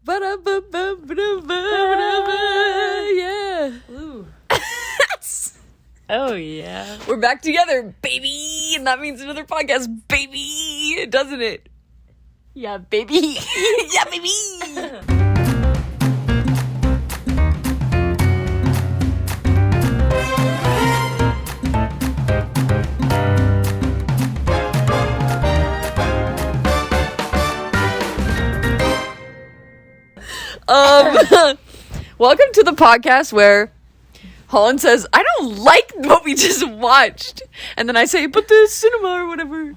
Yeah. Ooh. Oh, yeah. We're back together, baby. And that means another podcast, baby. Doesn't it? Yeah, baby. Yeah, baby. Welcome to the podcast where Holland says, I don't like what we just watched. And then I say, but the cinema or whatever.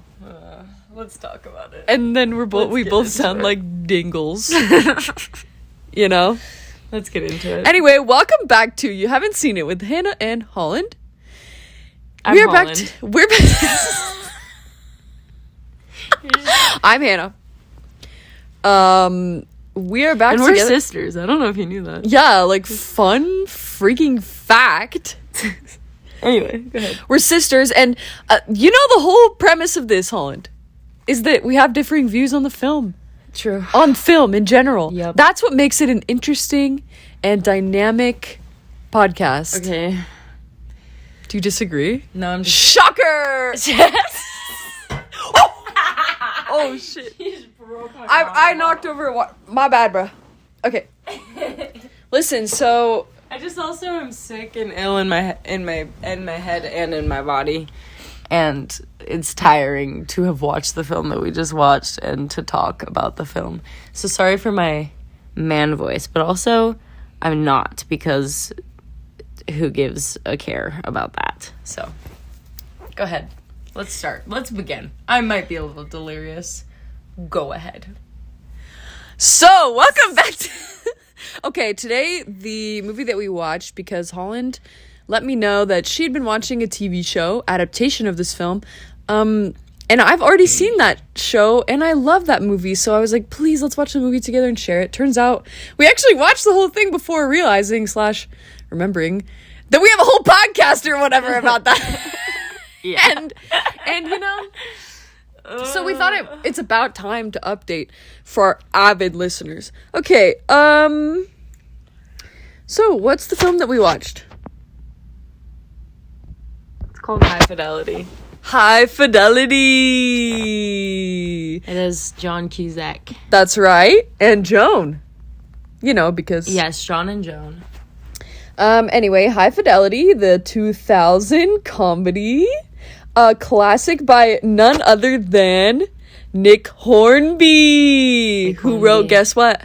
Let's talk about it. And then we both sound like dingles. You know? Let's get into it. Anyway, welcome back to You Haven't Seen It with Hannah and Holland. I'm Holland. We're back. I'm Hannah. We are back and together. we're sisters. I don't know if you knew that. Yeah, like fun freaking fact. Anyway, go ahead. We're sisters, and you know the whole premise of this, Holland, is that we have differing views on the film. True. On film in general. Yep. That's what makes it an interesting and dynamic podcast. Okay. Do you disagree? No, I'm just... Shocker! Yes! Oh, shit. You just broke my I knocked over my bad, bro. Okay. Listen, so I just also am sick and ill in my head and in my body, and it's tiring to have watched the film that we just watched and to talk about the film. So sorry for my man voice, but also I'm not, because who gives a care about that? So go ahead. Let's start. Let's begin. I might be a little delirious. Go ahead. So, welcome back to... Okay, today, the movie that we watched, because Holland let me know that she'd been watching a TV show, adaptation of this film, and I've already seen that show, and I love that movie, so I was like, please, let's watch the movie together and share it. Turns out, we actually watched the whole thing before realizing / remembering that we have a whole podcast or whatever about that. Yeah. And you know... So we thought it's about time to update for our avid listeners. Okay, so what's the film that we watched? It's called High Fidelity. High Fidelity! It is John Cusack. That's right. And Joan. You know, because... Yes, John and Joan. Anyway, High Fidelity, the 2000 comedy... A classic by none other than Nick Hornby, who wrote, guess what?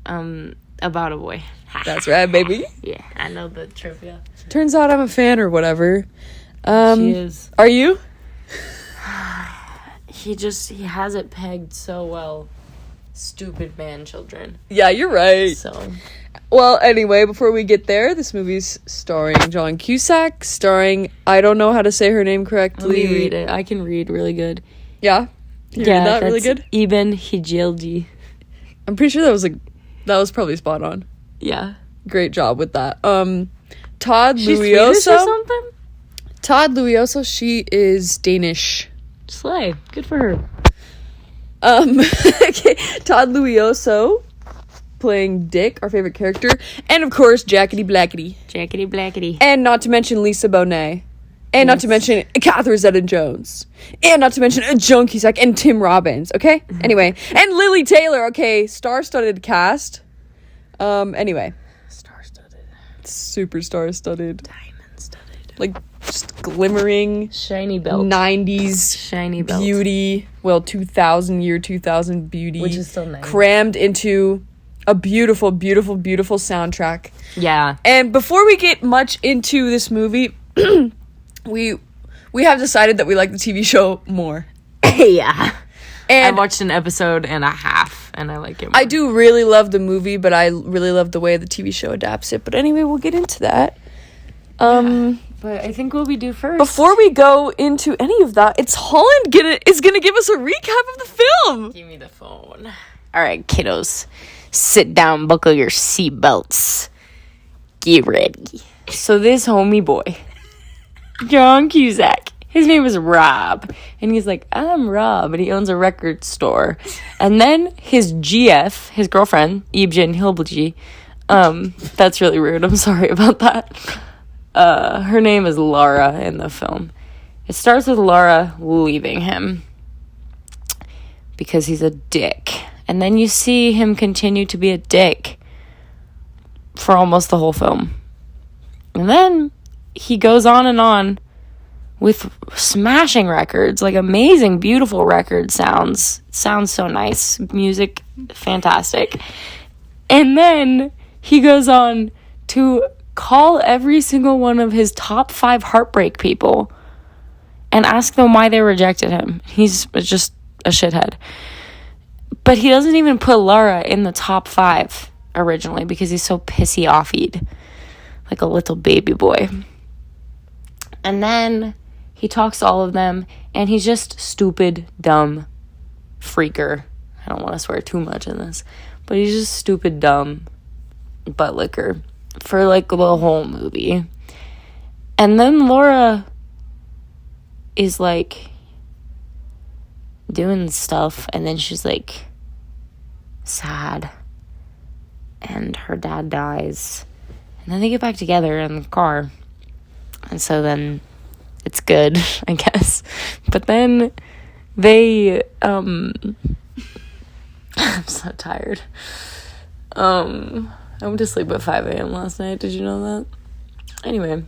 About a Boy. That's right, baby. Yeah, I know the trivia. Turns out I'm a fan or whatever. She is. Are you? He has it pegged so well. Stupid manchildren. Yeah, you're right. So... Well, anyway, before we get there, this movie's starring John Cusack, starring, I don't know how to say her name correctly. Let me read it. I can read really good. Yeah? You read that really good? Ibn Hijildi. I'm pretty sure that was probably spot on. Yeah. Great job with that. Todd She's Luioso. Swedish or something? Todd Luioso, she is Danish. Slay. Good for her. Okay, Todd Luioso playing Dick, our favorite character, and of course Jackety Blackety. Jackety Blackety. And not to mention Lisa Bonet. And not to mention Catherine Zeta-Jones. And not to mention Joan Cusack and Tim Robbins, okay? Mm-hmm. Anyway. And Lily Taylor, okay? Star-studded cast. Anyway. Star-studded. Super star-studded. Diamond-studded. Like, just glimmering. Shiny belt. 90s. Shiny belt. Beauty. Well, 2000 beauty. Which is still nice. Crammed into a beautiful, beautiful, beautiful soundtrack. Yeah. And before we get much into this movie, we have decided that we like the TV show more. Yeah. And I watched an episode and a half, and I like it more. I do really love the movie, but I really love the way the TV show adapts it. But anyway, we'll get into that. But I think what we do first... Before we go into any of that, it's Holland is gonna give us a recap of the film. Give me the phone. All right, kiddos. Sit down, buckle your seatbelts. Get ready. So this homie boy, John Cusack, his name is Rob. And he's like, I'm Rob, and he owns a record store. And then his GF, his girlfriend, Ibjin Hilbji, that's really rude, I'm sorry about that. Her name is Laura in the film. It starts with Laura leaving him because he's a dick. And then you see him continue to be a dick for almost the whole film. And then he goes on and on with smashing records, like amazing, beautiful record sounds. Sounds so nice. Music, fantastic. And then he goes on to call every single one of his top 5 heartbreak people and ask them why they rejected him. He's just a shithead. But he doesn't even put Laura in the top 5 originally because he's so pissy-offied, like a little baby boy. And then he talks to all of them, and he's just stupid, dumb, freaker. I don't want to swear too much in this, but he's just stupid, dumb, butt licker for, like, the whole movie. And then Laura is, like, doing stuff, and then she's, like, sad, and her dad dies, and then they get back together in the car, and so then it's good, I guess. But then they I'm so tired. I went to sleep at 5 a.m. last night. Did you know that? Anyway,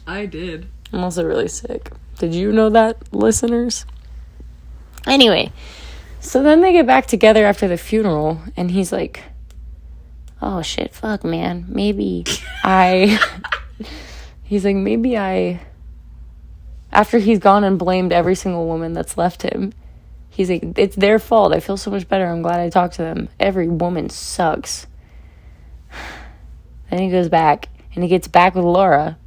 I did. I'm also really sick. Did you know that, listeners? Anyway, so then they get back together after the funeral, and he's like, oh shit, fuck, man, maybe he's like, maybe after he's gone and blamed every single woman that's left him, he's like, it's their fault, I feel so much better, I'm glad I talked to them, every woman sucks. Then he goes back, and he gets back with Laura,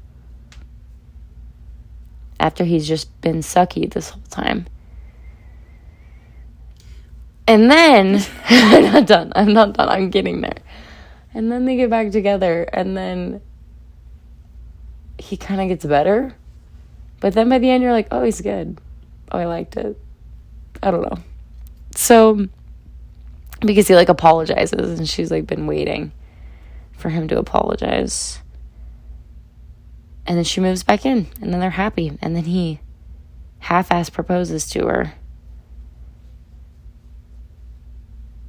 after he's just been sucky this whole time. And then, I'm not done, I'm getting there. And then they get back together, and then he kind of gets better. But then by the end, you're like, oh, he's good. Oh, I liked it. I don't know. So, because he, like, apologizes, and she's, like, been waiting for him to apologize. And then she moves back in, and then they're happy. And then he half-ass proposes to her.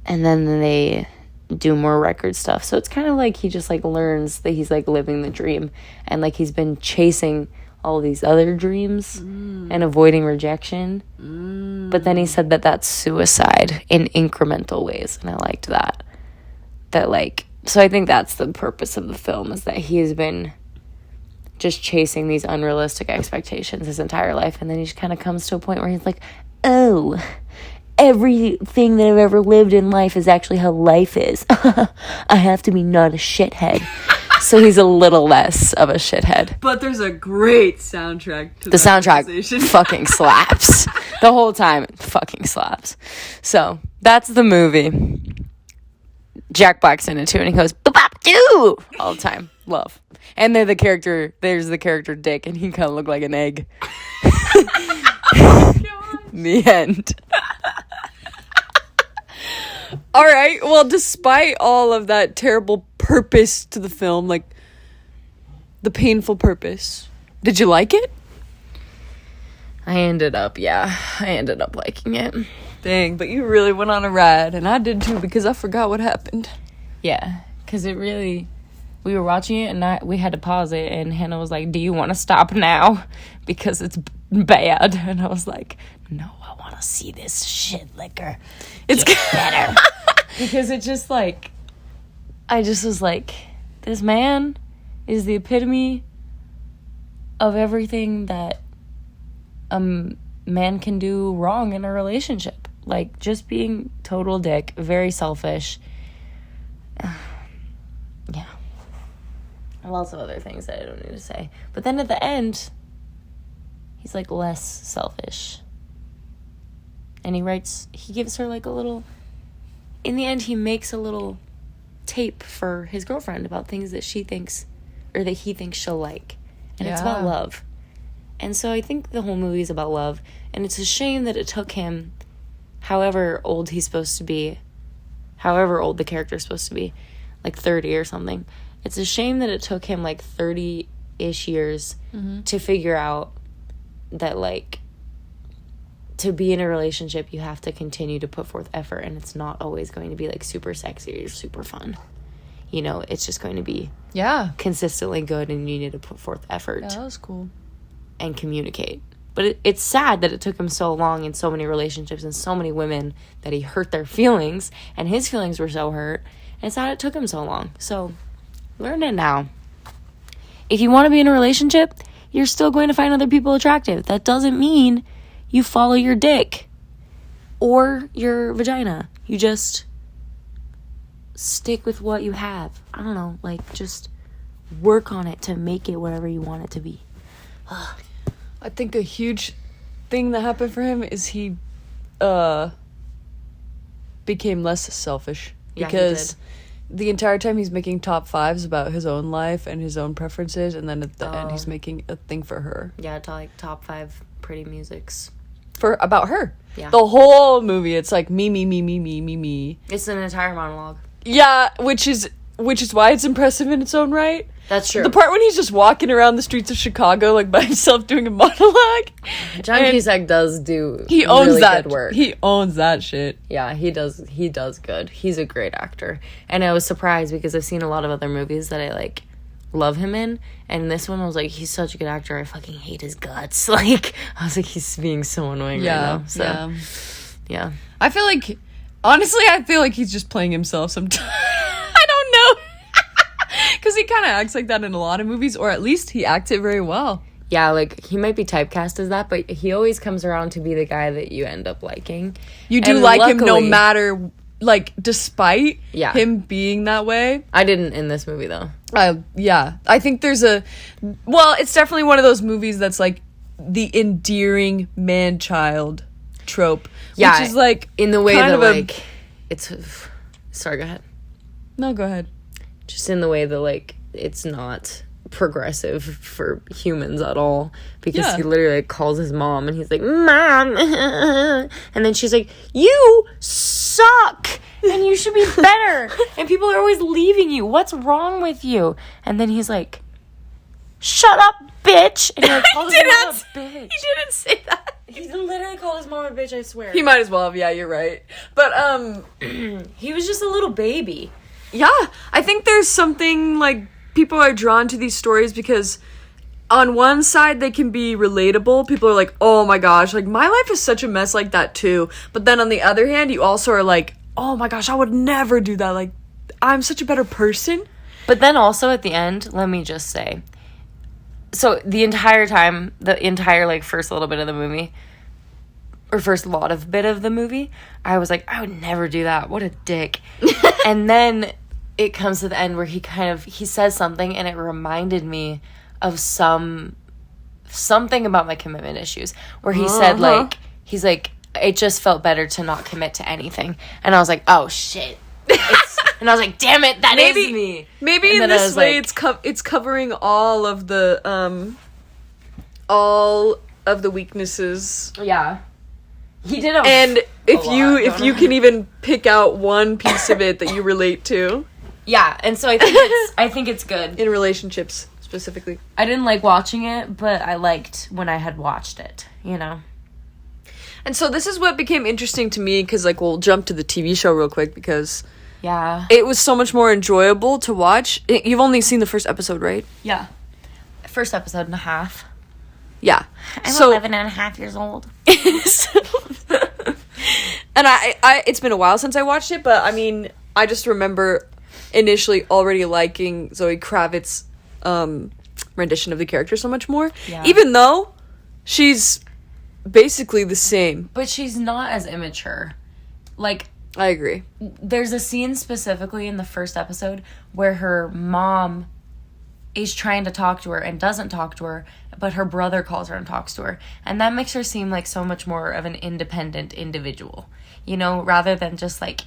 And then they do more record stuff. So it's kind of like he just, like, learns that he's, like, living the dream. And, like, he's been chasing all these other dreams and avoiding rejection. But then he said that that's suicide in incremental ways. And I liked that. That, like, so I think that's the purpose of the film, is that he has been just chasing these unrealistic expectations his entire life. And then he just kind of comes to a point where he's like, oh, everything that I've ever lived in life is actually how life is. I have to be not a shithead. So he's a little less of a shithead. But there's a great soundtrack to the soundtrack fucking slaps. The whole time it fucking slaps. So that's the movie. Jack Black's in it too, and he goes "Ba-bop-doo" all the time. Love. And there's the character Dick, and he kind of looked like an egg. The end. All right, well, despite all of that terrible purpose to the film, like the painful purpose, did you like it? I ended up liking it. Dang, but you really went on a ride, and I did too, because I forgot what happened. Yeah, because we were watching it, and we had to pause it, and Hannah was like, do you want to stop now? Because it's bad. And I was like, no, I want to see this shit liquor. It's better. Because it just, like, I just was like, this man is the epitome of everything that a man can do wrong in a relationship. Like, just being total dick, very selfish. Yeah. And lots of other things that I don't need to say. But then at the end, he's, like, less selfish. And he gives her, like, a little... In the end, he makes a little tape for his girlfriend about things that she thinks, or that he thinks she'll like. And it's about love. And so I think the whole movie is about love. And it's a shame that it took him, however old he's supposed to be, however old the character is supposed to be, like 30 or something. It's a shame that it took him like 30-ish years to figure out that, like, to be in a relationship, you have to continue to put forth effort, and it's not always going to be, like, super sexy or super fun. You know, it's just going to be consistently good, and you need to put forth effort. Yeah, that was cool. And communicate. But it's sad that it took him so long in so many relationships and so many women that he hurt their feelings, and his feelings were so hurt, and it's sad it took him so long. So, learn it now. If you want to be in a relationship, you're still going to find other people attractive. That doesn't mean you follow your dick or your vagina. You just stick with what you have. I don't know, like, just work on it to make it whatever you want it to be. I think a huge thing that happened for him is he became less selfish. Because the entire time he's making top fives about his own life and his own preferences, and then at the end he's making a thing for her. Yeah, like top 5 pretty musics. About her. Yeah. The whole movie, it's like me, me, me, me, me, me, me. It's an entire monologue. Yeah, which is why it's impressive in its own right. That's true. The part when he's just walking around the streets of Chicago, like, by himself doing a monologue. John Cusack does do he owns really that good work. He owns that shit. Yeah, he does good. He's a great actor. And I was surprised because I've seen a lot of other movies that I, like, love him in. And this one I was like, he's such a good actor. I fucking hate his guts. Like, I was like, he's being so annoying right now. So, yeah. I feel like, honestly, he's just playing himself sometimes. I don't know. Because he kind of acts like that in a lot of movies, or at least he acts it very well. Yeah, like, he might be typecast as that, but he always comes around to be the guy that you end up liking. You do like him no matter, like, despite him being that way. I didn't in this movie, though. Yeah. I think there's it's definitely one of those movies that's, like, the endearing man-child trope. Yeah. Which is, like, in the way that, like, it's... Sorry, go ahead. No, go ahead. Just in the way that, like, it's not progressive for humans at all, because he literally, like, calls his mom and he's like, Mom, and then she's like, you suck and you should be better and people are always leaving you, what's wrong with you? And then he's like, shut up, bitch, and he, like, calls his mom a bitch. He didn't say that. He literally called his mom a bitch, I swear. He might as well have. Yeah, you're right. But he was just a little baby. Yeah, I think there's something, like, people are drawn to these stories because on one side they can be relatable. People are like, oh my gosh, like, my life is such a mess like that too. But then on the other hand, you also are like, oh my gosh, I would never do that. Like, I'm such a better person. But then also at the end, let me just say, so the entire time, the entire, like, first little bit of the movie, or first lot of bit of the movie, I was like, I would never do that. What a dick. And then it comes to the end where he says something, and it reminded me of something about my commitment issues, where he said, like, he's like, it just felt better to not commit to anything. And I was like, oh shit. And I was like, damn it, that is me. Maybe in this way, like, it's covering all of the weaknesses. Yeah. He did if you can even pick out one piece of it that you relate to. Yeah, and so I think it's good. In relationships, specifically. I didn't like watching it, but I liked when I had watched it, you know? And so this is what became interesting to me, because, like, we'll jump to the TV show real quick, because it was so much more enjoyable to watch. You've only seen the first episode, right? Yeah. First episode and a half. Yeah. I'm 11 and a half years old. And I it's been a while since I watched it, but I mean, I just remember initially already liking Zoë Kravitz's rendition of the character so much more. Yeah. Even though she's basically the same. But she's not as immature. Like, I agree. There's a scene specifically in the first episode where her mom is trying to talk to her and doesn't talk to her, but her brother calls her and talks to her. And that makes her seem like so much more of an independent individual, you know, rather than just like,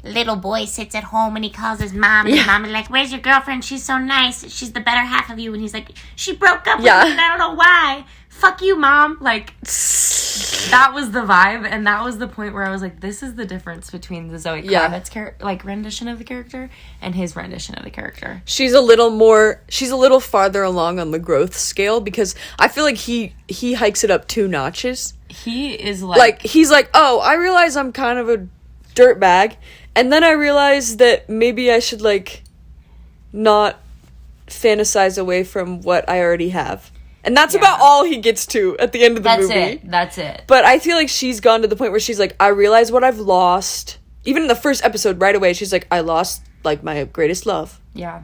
little boy sits at home and he calls his mom, and his mom is like, where's your girlfriend? She's so nice. She's the better half of you. And he's like, she broke up with me and I don't know why. fuck you, Mom. Like, that was the vibe, and that was the point where I was like, this is the difference between the Zoë Kravitz rendition of the character and his rendition of the character. She's a little farther along on the growth scale, because I feel like he hikes it up 2 notches. He is like he's like, oh, I realize I'm kind of a dirtbag, and then I realize that maybe I should, like, not fantasize away from what I already have. And that's about all he gets to at the end of the movie. That's it. But I feel like she's gone to the point where she's like, I realize what I've lost. Even in the first episode, right away, she's like, I lost, like, my greatest love. Yeah.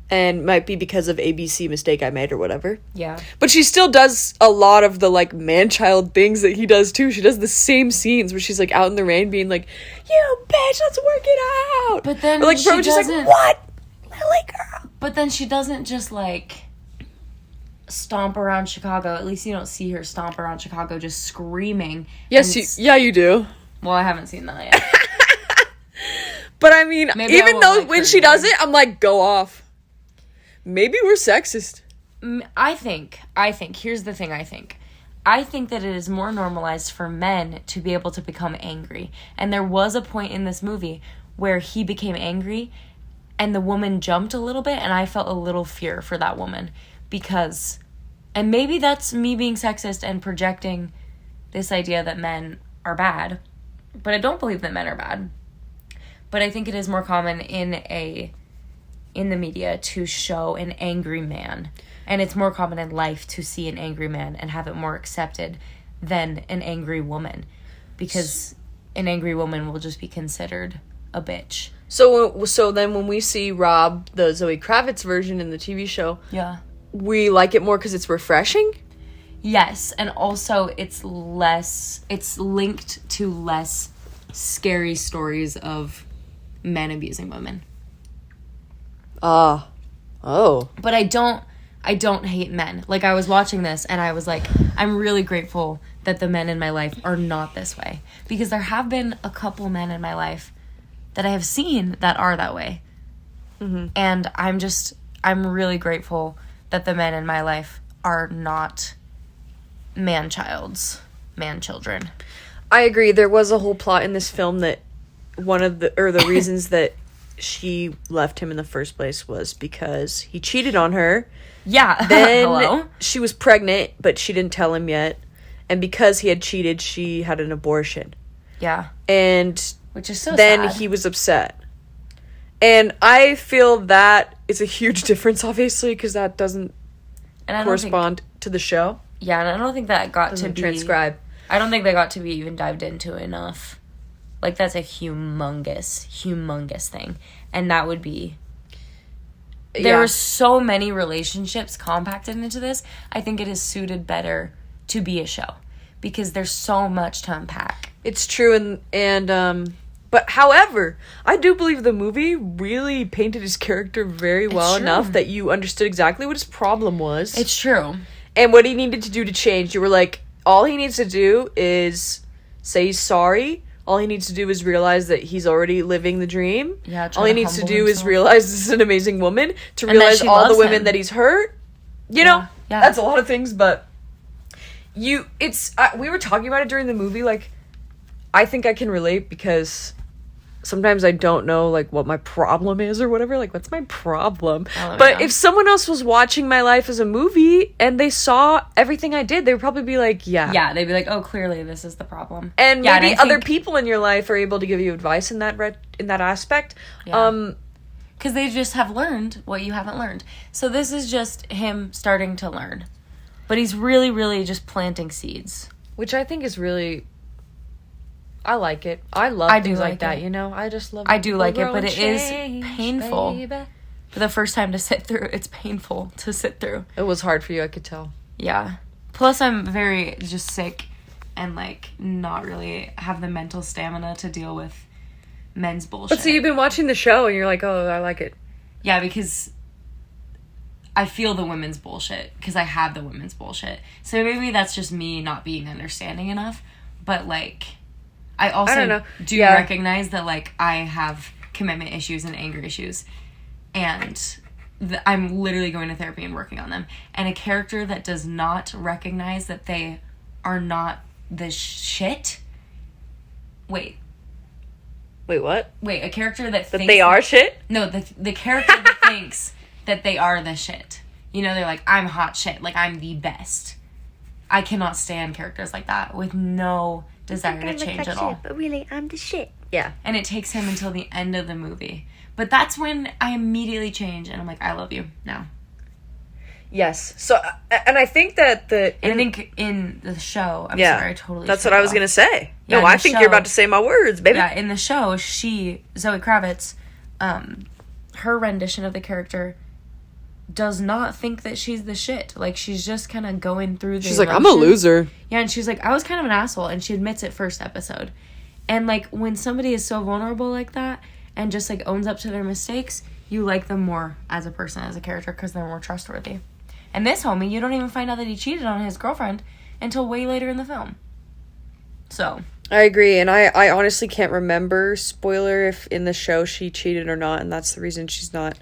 And might be because of ABC mistake I made or whatever. Yeah. But she still does a lot of the, like, man-child things that he does, too. She does the same scenes where she's, like, out in the rain being like, you bitch, let's work it out. But then like, she doesn't... just like, what? Lily girl. But then she doesn't just, like, stomp around Chicago. At least you don't see her stomp around Chicago just screaming. Yes, you do. Well, I haven't seen that yet. But, I mean, Maybe even though like when she does it, I'm like, go off. Maybe we're sexist. I think, here's the thing I think that it is more normalized for men to be able to become angry. And there was a point in this movie where he became angry and the woman jumped a little bit, and I felt a little fear for that woman because, and maybe that's me being sexist and projecting this idea that men are bad, but I don't believe that men are bad. But I think it is more common in the media to show an angry man. And it's more common in life to see an angry man and have it more accepted than an angry woman. Because an angry woman will just be considered a bitch. So then when we see Rob, the Zoe Kravitz version in the TV show, we like it more because it's refreshing? Yes, and also it's linked to less scary stories of men abusing women. Oh. But I don't hate men. Like, I was watching this and I was like, I'm really grateful that the men in my life are not this way. Because there have been a couple men in my life that I have seen that are that way. Mm-hmm. And I'm really grateful that the men in my life are not man-children. I agree. There was a whole plot in this film that the reasons that she left him in the first place was because he cheated on her. Yeah. Then she was pregnant, but she didn't tell him yet. And because he had cheated, she had an abortion. Yeah. And which is so then sad. He was upset. And I feel that is a huge difference, obviously, because that doesn't correspond to the show. Yeah, and I don't think that got to be... transcribe. I don't think that got to be even dived into enough. Like, that's a humongous thing. And that would be... There were so many relationships compacted into this. I think it is suited better to be a show. Because there's so much to unpack. It's true, and but however, I do believe the movie really painted his character very well enough that you understood exactly what his problem was. It's true. And what he needed to do to change. You were like, all he needs to do is say he's sorry. All he needs to do is realize that he's already living the dream. Yeah, all he needs to do is realize this is an amazing woman. To realize all the women that he's hurt. You know, that's a lot of things, but we were talking about it during the movie. Like, I think I can relate because sometimes I don't know, like, what my problem is or whatever. Like, what's my problem? But if someone else was watching my life as a movie and they saw everything I did, they would probably be like, yeah. Yeah, they'd be like, oh, clearly this is the problem. And maybe other people in your life are able to give you advice in that aspect. Yeah. Because they just have learned what you haven't learned. So this is just him starting to learn. But he's really, really just planting seeds. Which I think is really... I like it. I love things like that, you know? I just love it. I do like it, but it is painful. Baby. For the first time to sit through, it's painful to sit through. It was hard for you, I could tell. Yeah. Plus, I'm very just sick and, like, not really have the mental stamina to deal with men's bullshit. But so you've been watching the show and you're like, oh, I like it. Yeah, because I feel the women's bullshit. Because I have the women's bullshit. So maybe that's just me not being understanding enough. But, like... I also recognize that, like, I have commitment issues and anger issues. And I'm literally going to therapy and working on them. And a character that does not recognize that they are not the shit. Wait, what? Wait, a character that That they are shit? No, the character that thinks that they are the shit. You know, they're like, I'm hot shit. Like, I'm the best. I cannot stand characters like that with no desire to change at all. Shit, but really, I'm the shit. Yeah. And it takes him until the end of the movie. But that's when I immediately change, and I'm like, I love you now. Yes. So, and I think that I think in the show, sorry, I totally. That's what I was gonna say. Yeah, no, I think you're about to say my words, baby. Yeah, in the show, Zoë Kravitz, her rendition of the character does not think that she's the shit. Like, she's just kind of going through the She's like, I'm a loser. Yeah, and she's like, I was kind of an asshole, and she admits it first episode. And, like, when somebody is so vulnerable like that and just, like, owns up to their mistakes, you like them more as a person, as a character, because they're more trustworthy. And this homie, you don't even find out that he cheated on his girlfriend until way later in the film. So. I agree, and I honestly can't remember, spoiler, if in the show she cheated or not, and that's the reason she's not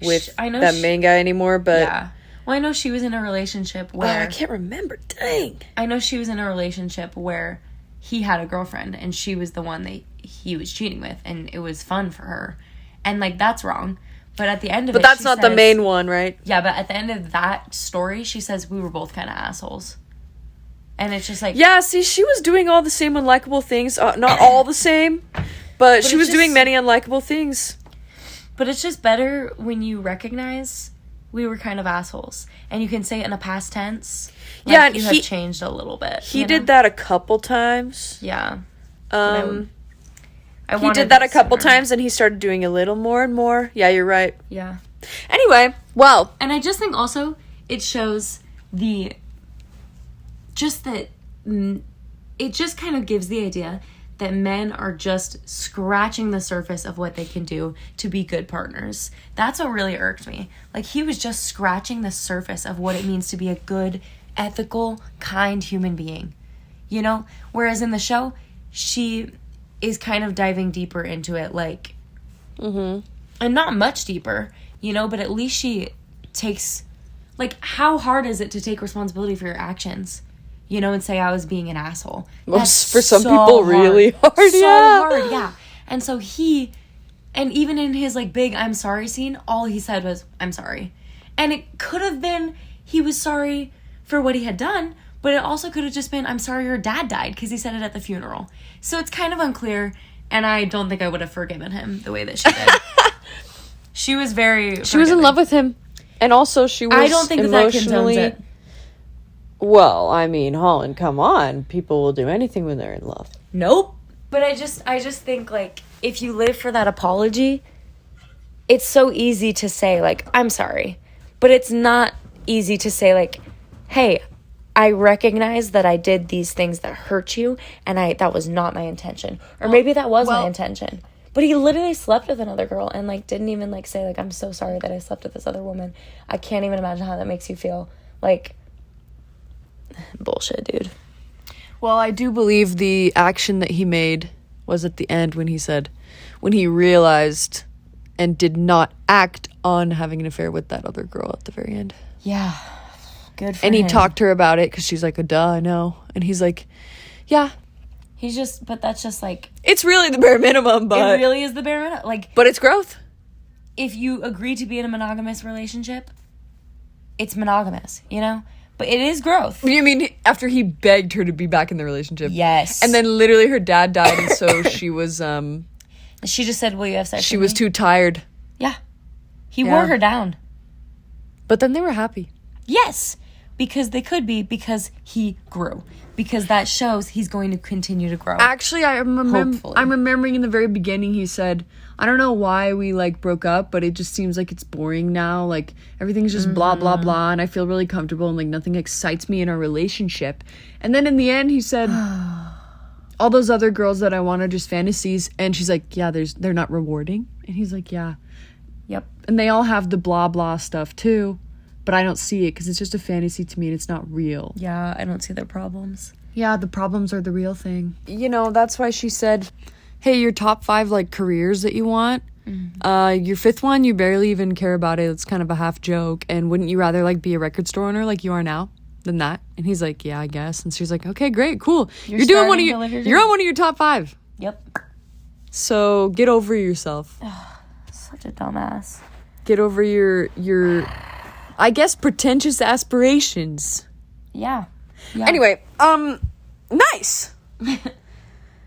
with that main guy anymore, but... Yeah. Well, I know she was in a relationship where... I can't remember, dang. I know she was in a relationship where he had a girlfriend, and she was the one that he was cheating with, and it was fun for her. And, like, that's wrong. But at the end of But that's not the main one, right? Yeah, but at the end of that story, she says we were both kind of assholes. And it's just like... Yeah, see, she was doing all the same unlikable things. Not all the same, but she was doing many unlikable things. But it's just better when you recognize we were kind of assholes. And you can say it in a past tense. Like, yeah, and you have changed a little bit. He did that a couple times. Yeah. He did that a couple times, and he started doing a little more and more. Yeah, you're right. Yeah. Anyway, well. And I just think also it shows it just kind of gives the idea that men are just scratching the surface of what they can do to be good partners. That's what really irked me. Like, he was just scratching the surface of what it means to be a good, ethical, kind human being. You know? Whereas in the show, she is kind of diving deeper into it, like... Mm-hmm. And not much deeper, you know? But at least she takes... Like, how hard is it to take responsibility for your actions? You know, and say I was being an asshole. That's for some people really hard. So hard, yeah. And so and even in his, like, big I'm sorry scene, all he said was, I'm sorry. And it could have been he was sorry for what he had done, but it also could have just been, I'm sorry your dad died, because he said it at the funeral. So it's kind of unclear, and I don't think I would have forgiven him the way that she did. She was in love with him. And also she was I don't think emotionally... that condones it. Well, I mean, Holland, come on. People will do anything when they're in love. Nope. But I just think, like, if you live for that apology, it's so easy to say, like, I'm sorry. But it's not easy to say, like, hey, I recognize that I did these things that hurt you, and that was not my intention. Or maybe that was my intention. But he literally slept with another girl and, like, didn't even, like, say, like, I'm so sorry that I slept with this other woman. I can't even imagine how that makes you feel. Like... Bullshit, dude. Well, I do believe the action that he made was at the end when he realized and did not act on having an affair with that other girl at the very end. Yeah. Good for him. And he him. talked to her about it because she's like, duh, I know. And he's like, yeah. But that's just like... It's really the bare minimum, but... It really is the bare minimum. Like, but it's growth. If you agree to be in a monogamous relationship, it's monogamous, you know? But it is growth. You mean after he begged her to be back in the relationship? Yes. And then literally her dad died, and so she was... She just said, will you have sex She with was me? too tired. Yeah. He wore her down. But then they were happy. Yes. Because they could be, because he grew. Because that shows he's going to continue to grow. Actually, I'm remembering in the very beginning he said, I don't know why we, like, broke up, but it just seems like it's boring now. Like, everything's just blah, blah, blah, and I feel really comfortable, and, like, nothing excites me in our relationship. And then in the end, he said, all those other girls that I want are just fantasies. And she's like, yeah, they're not rewarding. And he's like, yeah. Yep. And they all have the blah, blah stuff, too. But I don't see it because it's just a fantasy to me and it's not real. Yeah, I don't see their problems. Yeah, the problems are the real thing. You know, that's why she said, hey, your top 5, like, careers that you want, Your fifth one, you barely even care about it. It's kind of a half joke. And wouldn't you rather like be a record store owner like you are now than that? And he's like, yeah, I guess. And she's like, okay, great, cool. You're doing you're on one of your top 5. Yep. So get over yourself. Such a dumbass. Get over your I guess pretentious aspirations. Yeah. Anyway, nice.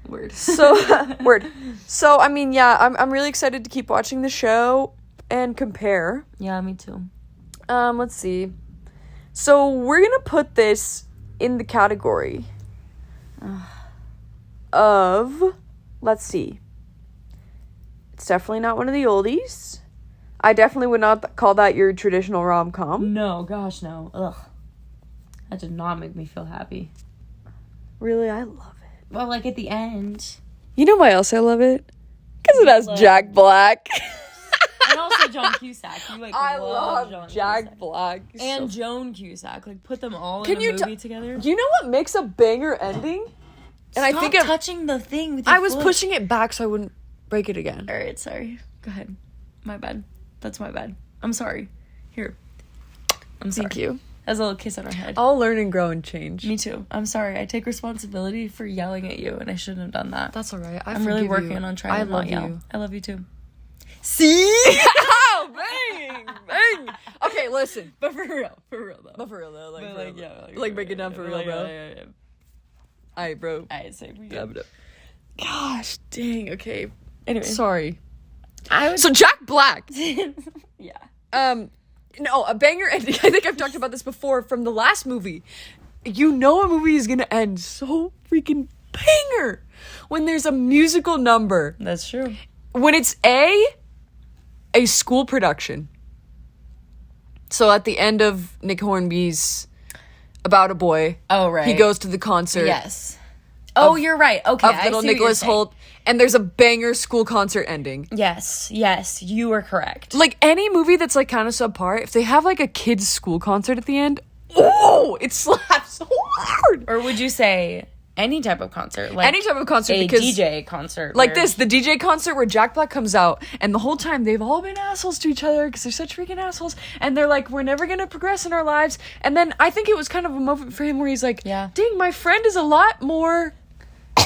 Word. So I mean, yeah, I'm really excited to keep watching the show and compare. Yeah, me too. Let's see. So we're gonna put this in the category of, let's see. It's definitely not one of the oldies. I definitely would not call that your traditional rom-com. No, gosh, no. Ugh. That did not make me feel happy. Really, I love it. Well, like at the end. You know why else I love it? Because it has Jack Black. And also John Cusack. You I love John Jack Cusack. Black. And Joan Cusack. Like, put them all in a movie together. You know what makes a banger ending? And Stop I think touching the thing with your I was foot. pushing it back so I wouldn't break it again. Alright, sorry. Go ahead. My bad. That's my bad. I'm sorry. Here. I'm sorry. Thank you. As a little kiss on our head. I'll learn and grow and change. Me too. I'm sorry. I take responsibility for yelling at you, and I shouldn't have done that. That's alright. I'm really working on trying to not yell. I love you too. See? Oh, bang! Bang! Okay, listen. But for real though. But for real though, like, But for like, real. yeah, Like break it down for real, bro. Yeah. Alright, bro. Alright, so we good. Gosh, dang. Okay. Anyway, Sorry. So Jack Black. yeah. No, a banger ending. I think I've talked about this before from the last movie. You know a movie is gonna end so freaking banger when there's a musical number. That's true. When it's a school production. So at the end of Nick Hornby's About a Boy, Oh, right. he goes to the concert. Yes. Oh, you're right. Okay, Of little Nicholas Hoult, and there's a banger school concert ending. Yes, you are correct. Like any movie that's like kind of subpar, if they have like a kids' school concert at the end, oh, it slaps so hard. Or would you say any type of concert? Like Any type of concert, a because DJ concert. like where- this, the DJ concert where Jack Black comes out, and the whole time they've all been assholes to each other because they're such freaking assholes, and they're like, we're never gonna progress in our lives. And then I think it was kind of a moment for him where he's like, Yeah. dang, my friend is a lot more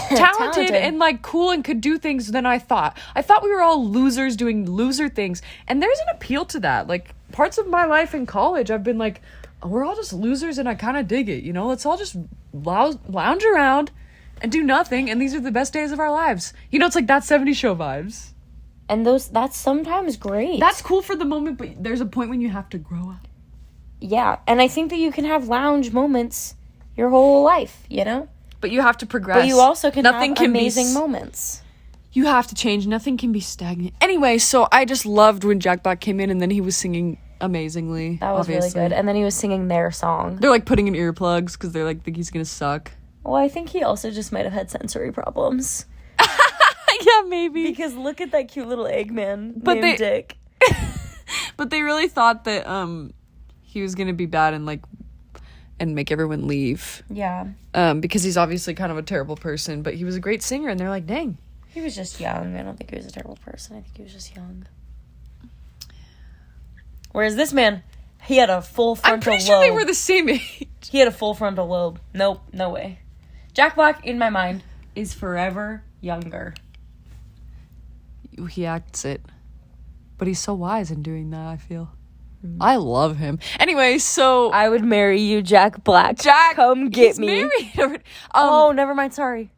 talented and like cool and could do things than I thought. I thought we were all losers doing loser things, and there's an appeal to that. Like parts of my life in college, I've been like, oh, we're all just losers, and I kind of dig it. You know, let's all just lounge around and do nothing, and these are the best days of our lives. You know, it's like that 70s show vibes. And that's sometimes great. That's cool for the moment, but there's a point when you have to grow up. Yeah, and I think that you can have lounge moments your whole life, you know? But you have to progress. But you also can Nothing have can be amazing moments. You have to change. Nothing can be stagnant. Anyway, so I just loved when Jack Black came in and then he was singing amazingly. That was obviously. really good. And then he was singing their song. They're like putting in earplugs because they're like think he's gonna suck. Well, I think he also just might have had sensory problems. Yeah, maybe. Because look at that cute little Eggman they- named Dick. But they really thought that he was gonna be bad and like and make everyone leave. Yeah. Because he's obviously kind of a terrible person, but he was a great singer, and they're like, dang. He was just young. I don't think he was a terrible person. I think he was just young. Whereas this man, he had a full frontal lobe. I'm pretty sure they were the same age. He had a full frontal lobe. Nope, no way. Jack Black, in my mind, is forever younger. He acts it. But he's so wise in doing that, I feel. I love him. Anyway, so... I would marry you, Jack Black. Jack, come get he's me. Married. Oh, never mind, sorry.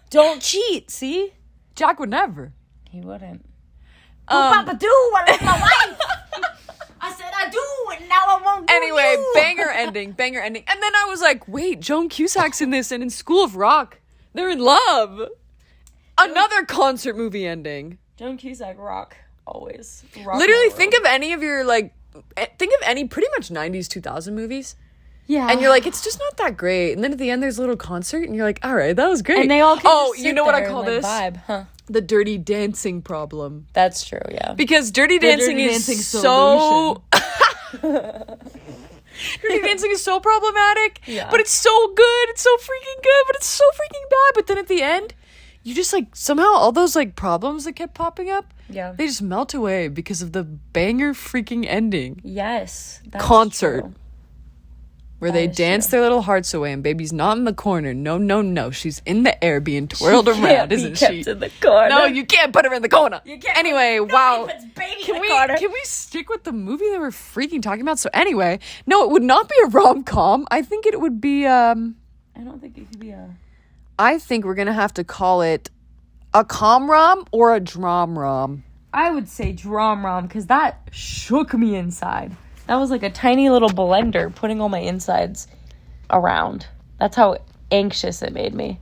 Don't cheat, see? Jack would never. He wouldn't. Papa do what is my wife? I said I do, and now I won't do Anyway, you. banger ending. And then I was like, wait, Joan Cusack's in this, and in School of Rock, they're in love. Another concert movie ending. Joan Cusack, rock, always. Rock Literally, think of any of your, like, think of any pretty much 90s, 2000 movies. Yeah. And you're like, it's just not that great. And then at the end, there's a little concert, and you're like, all right, that was great. And they all can just you sit know what I there call and, like, this? vibe, huh? The Dirty Dancing problem. That's true, yeah. Because Dirty Dancing is so... Dirty Dancing is so problematic, Yeah. but it's so good. It's so freaking good, but it's so freaking bad. But then at the end, you just like somehow all those like problems that kept popping up, Yeah. they just melt away because of the banger freaking ending. Yes. That's Concert. true. Where That they is dance true. their little hearts away and baby's not in the corner. No, no, no. She's in the air being twirled around, isn't she? In the corner. No, you can't put her in the corner. You can't Anyway, put- wow. nobody puts baby in Can the we corner. can we stick with the movie that we're freaking talking about? So anyway, no, it would not be a rom-com. I think it would be I don't think it could be a... I think we're gonna have to call it a com-rom or a dram-rom. I would say dram-rom, because that shook me inside. That was like a tiny little blender putting all my insides around. That's how anxious it made me.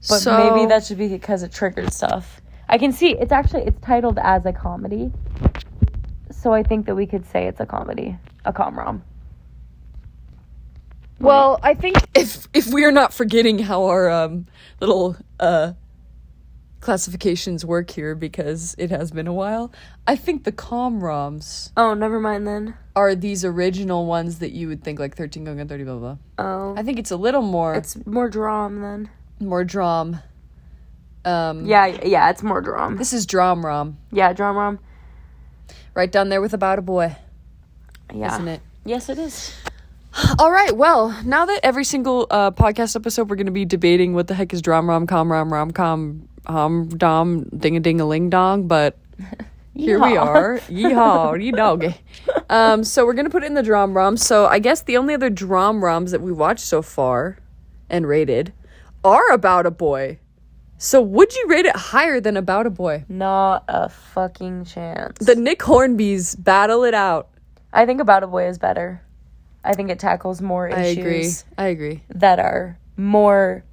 But So- maybe that should be because it triggered stuff. I can see it's titled as a comedy. So I think that we could say it's a comedy, a com-rom. Well, I think if we are not forgetting how our little classifications work here, because it has been a while, I think the com-roms Oh, never mind then. are these original ones that you would think like 13 going on 30 blah blah. Oh. I think it's a little more It's more dram then. more dram. Yeah, it's more dram. This is dram-rom. Yeah, dram-rom. Right down there with About a Boy, Yeah. isn't it? Yes, it is. All right, well, now that every single podcast episode we're going to be debating what the heck is dram-rom, com-rom, rom-com, dom, ding-a-ding-a-ling-dong, but here we are. Yeehaw, you doggy. So we're going to put it in the dram-rom. So I guess the only other dram-roms that we watched so far and rated are About a Boy. So would you rate it higher than About a Boy? Not a fucking chance. The Nick Hornbys battle it out. I think About a Boy is better. I think it tackles more issues I agree. that are more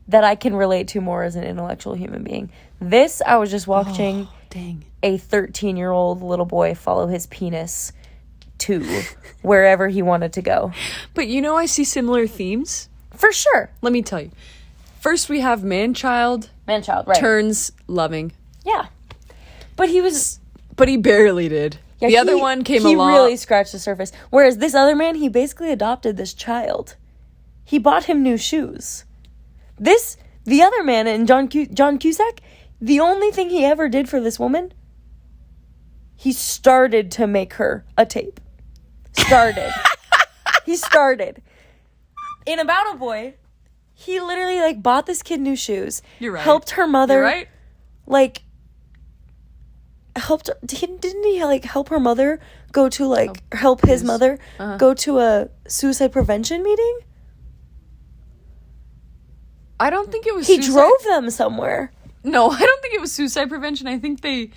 that I can relate to more as an intellectual human being. This, I was just watching Dang. a 13-year-old little boy follow his penis to wherever he wanted to go. But you know, I see similar themes. For sure. Let me tell you. First, we have man-child Man-child, right. turns loving. Yeah. But he was... But he barely did. Yeah, the other one came he along. He really scratched the surface. Whereas this other man, he basically adopted this child. He bought him new shoes. The other man, and John Cusack, the only thing he ever did for this woman, he started to make her a tape. He started. In About a Boy, he literally, like, bought this kid new shoes. You're right. Helped her mother. You're right. Like, didn't he like help her mother go to like help his mother go to a suicide prevention meeting? I don't think it was He drove them somewhere. No, I don't think it was suicide prevention. I think he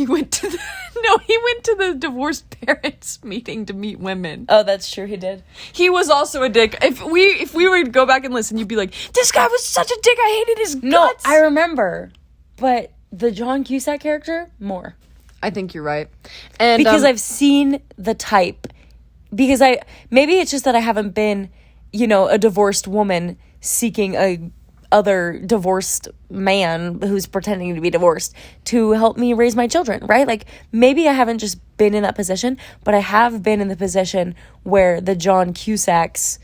went to the divorced parents meeting to meet women. Oh, that's true, he did. He was also a dick. If we were to go back and listen, you'd be like, this guy was such a dick. I hated his No, guts. I remember. But the John Cusack character, more. I think you're right. And Because I've seen the type. Because maybe it's just that I haven't been, a divorced woman seeking a other divorced man who's pretending to be divorced to help me raise my children, right? Like, maybe I haven't just been in that position, but I have been in the position where the John Cusack's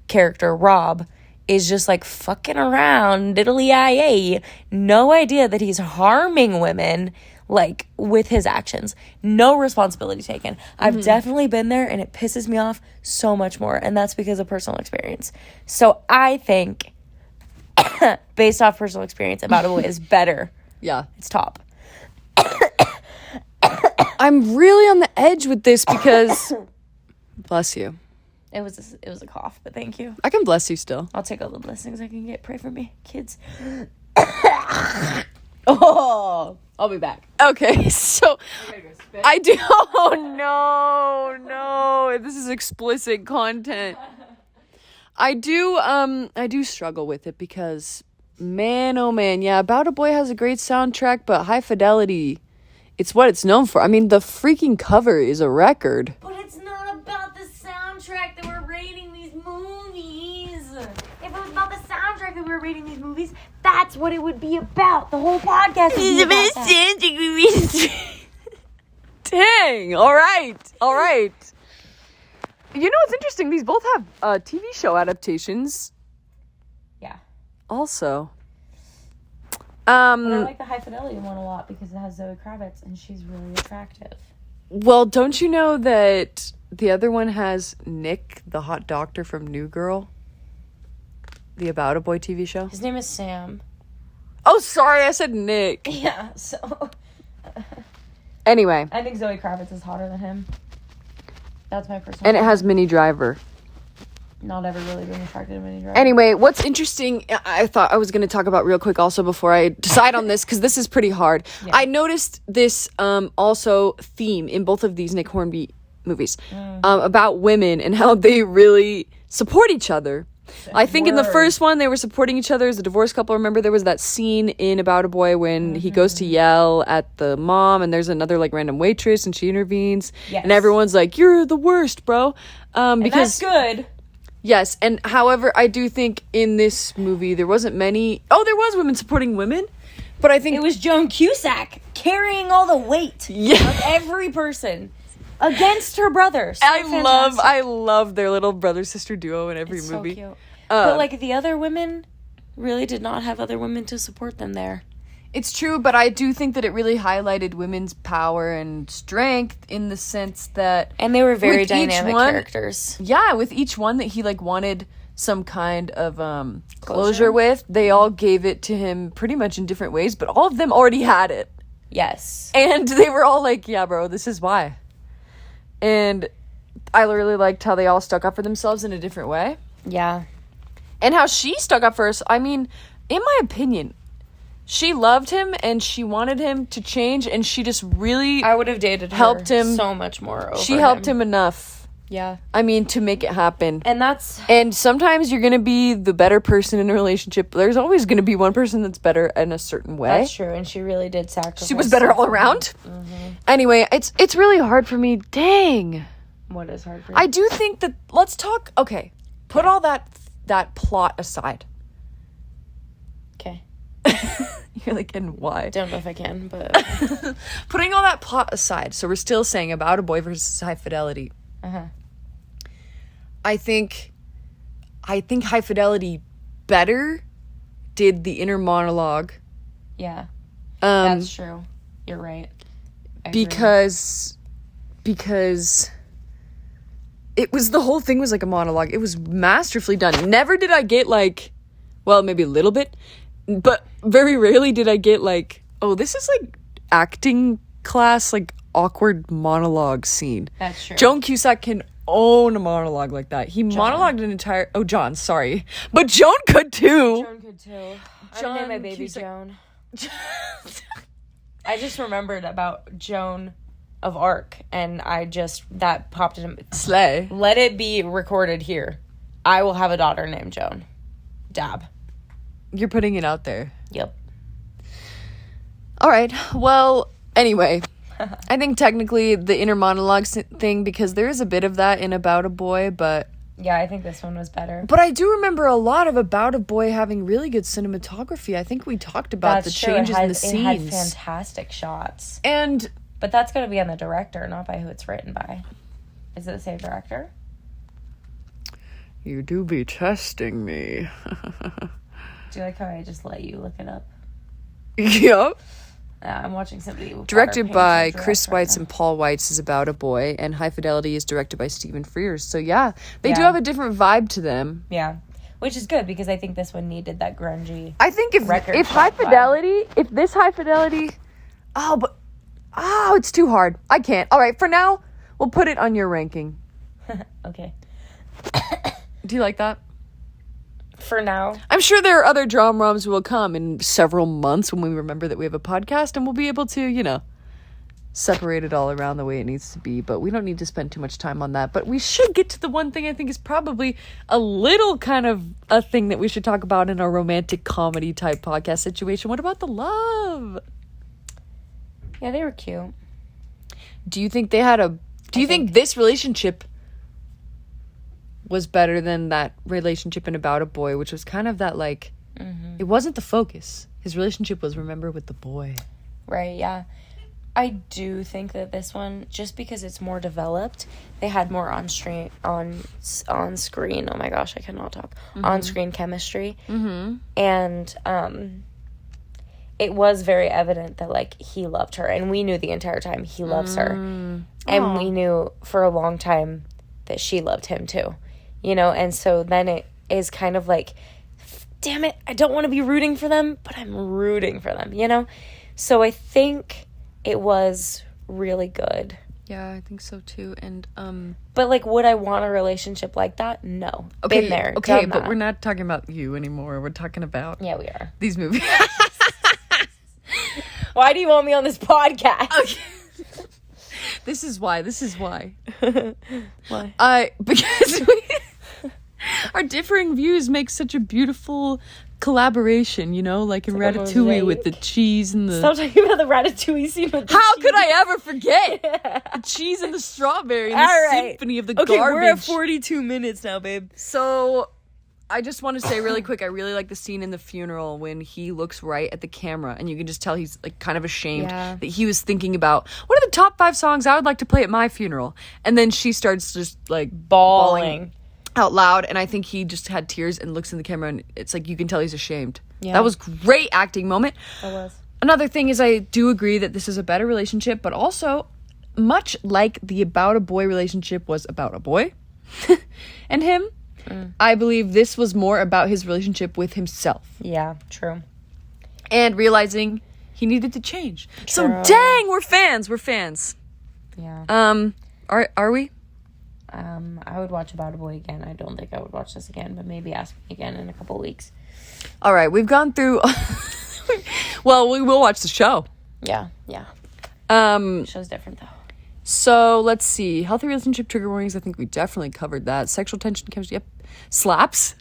character, Rob, is just like fucking around, diddly-eye, no idea that he's harming women, like, with his actions. No responsibility taken. I've definitely been there, and it pisses me off so much more, and that's because of personal experience. So I think, based off personal experience, About a Boy is better. yeah, It's top. I'm really on the edge with this because bless you. It was a cough, but thank you. I can bless you still. I'll take all the blessings I can get. Pray for me, kids. Oh, I'll be back. Okay, so I do. Oh no! This is explicit content. I do struggle with it because, man, oh man, yeah, About a Boy has a great soundtrack, but High Fidelity, it's what it's known for. I mean, the freaking cover is a record. But it's not about the soundtrack that we're rating these movies. If it was about the soundtrack that we were rating these movies, that's what it would be about. The whole podcast would be about that. Dang! All right. You know what's interesting? These both have TV show adaptations. Yeah. Also, And I like the High Fidelity one a lot because it has Zoë Kravitz and she's really attractive. Well, don't you know that the other one has Nick, the hot doctor from New Girl? The About a Boy TV show? His name is Sam. Oh, sorry, I said Nick. Yeah, so... Anyway. I think Zoe Kravitz is hotter than him. That's my personal And it has Minnie Driver. Not ever really being attracted to Minnie Driver. Anyway, what's interesting, I thought I was going to talk about real quick also before I decide on this, because this is pretty hard. Yeah. I noticed this also theme in both of these Nick Hornby movies about women and how they really support each other. I think in the first one, they were supporting each other as a divorced couple. Remember, there was that scene in About a Boy when he goes to yell at the mom, and there's another, like, random waitress, and she intervenes. Yes. And everyone's like, you're the worst, bro. And that's good. Yes, and however, I do think in this movie, there wasn't many... Oh, there was women supporting women, but I think... It was John Cusack carrying all the weight of every person. Against her brother. So I love their little brother-sister duo in every movie. So cute. But, like, the other women really did not have other women to support them there. It's true, but I do think that it really highlighted women's power and strength in the sense that... And they were very dynamic characters. Yeah, with each one that he, like, wanted some kind of closure with, they all gave it to him pretty much in different ways, but all of them already had it. Yes. And they were all like, yeah, bro, this is why. And I really liked how they all stuck up for themselves in a different way. Yeah. And how she stuck up for us. I mean, in my opinion, she loved him and she wanted him to change, and she just really... I would have dated her helped him so much more over She helped him enough. Yeah. I mean, to make it happen. And sometimes you're going to be the better person in a relationship. There's always going to be one person that's better in a certain way. That's true, and she really did sacrifice. She was better all around. Mm-hmm. Anyway, it's really hard for me. Dang. What is hard for you? I do think that... Let's talk... Okay. Put all that plot aside. Okay. You're like, and why? Don't know if I can, but... Putting all that plot aside, so we're still saying About a Boy versus High Fidelity. Uh-huh. I think High Fidelity better did the inner monologue. Yeah. That's true. You're right. Because it was, the whole thing was like a monologue. It was masterfully done. Never did I get like, well, maybe a little bit, but very rarely did I get like, oh, this is like acting class, like awkward monologue scene. That's true. John Cusack can own a monologue like that. He monologued an entire... Oh, John, sorry. But Joan could too. Joan could too. I'm name my baby Cusack. Joan. I just remembered about Joan of Arc, and that popped in. Slay. Let it be recorded here. I will have a daughter named Joan. Dab. You're putting it out there. Yep. All right. Well, anyway... I think technically the inner monologue thing, because there is a bit of that in About a Boy, but... Yeah, I think this one was better. But I do remember a lot of About a Boy having really good cinematography. I think we talked about the changes in the scenes. It had fantastic shots. But that's going to be on the director, not by who it's written by. Is it the same director? You do be testing me. Do you like how I just let you look it up? Yep. I'm watching somebody... Directed by Chris Weitz and Paul Weitz is About a Boy, and High Fidelity is directed by Stephen Frears. So yeah, they do have a different vibe to them. Yeah, which is good because I think this one needed that grungy. I think if High Fidelity, if this High Fidelity, it's too hard. I can't. All right, for now, we'll put it on your ranking. Okay. Do you like that? For now. I'm sure there are other drum-roms will come in several months when we remember that we have a podcast, and we'll be able to, separate it all around the way it needs to be. But we don't need to spend too much time on that. But we should get to the one thing I think is probably a little kind of a thing that we should talk about in our romantic comedy type podcast situation. What about the love? Yeah, they were cute. Do you think they had Do you think this relationship was better than that relationship in About a Boy, which was kind of that, like, it wasn't the focus. His relationship was, remember, with the boy. Right, yeah. I do think that this one, just because it's more developed, they had more on-screen, oh my gosh, I cannot talk, on-screen chemistry. Mm-hmm. And it was very evident that, like, he loved her. And we knew the entire time he loves her. And we knew for a long time that she loved him, too. You know? And so then it is kind of like, damn it, I don't want to be rooting for them, but I'm rooting for them, you know? So I think it was really good. Yeah, I think so too. And but like, would I want a relationship like that? No. okay, Been there. okay, done but that. we're not talking about you anymore. We're talking about Yeah, we are. these movies. Why do you want me on this podcast? Okay. This is why. Why? Because our differing views make such a beautiful collaboration, you know, like in like a Ratatouille with the mosaic. cheese and the... Stop talking about the Ratatouille scene with the How cheese. could I ever forget the cheese and the strawberry and the All right. symphony of the Okay, garbage? we're at 42 minutes now, babe. So, I just want to say really quick, I really like the scene in the funeral when he looks right at the camera and you can just tell he's like kind of ashamed that he was thinking about, what are the top 5 songs I would like to play at my funeral? And then she starts just like bawling out loud, and I think he just had tears and looks in the camera and it's like you can tell he's ashamed. Yeah. That was great acting moment. That was. Another thing is I do agree that this is a better relationship, but also much like the About a Boy relationship was about a boy and him, I believe this was more about his relationship with himself Yeah, true. and realizing he needed to change. So True. dang, we're fans. Yeah. Are we? I would watch About a Boy again. I don't think I would watch this again, but maybe ask me again in a couple weeks. All right, we've gone through well, we will watch the show. Yeah. Show's different though. So let's see. Healthy relationship trigger warnings. I think we definitely covered that. Sexual tension, chemistry. Yep. Slaps.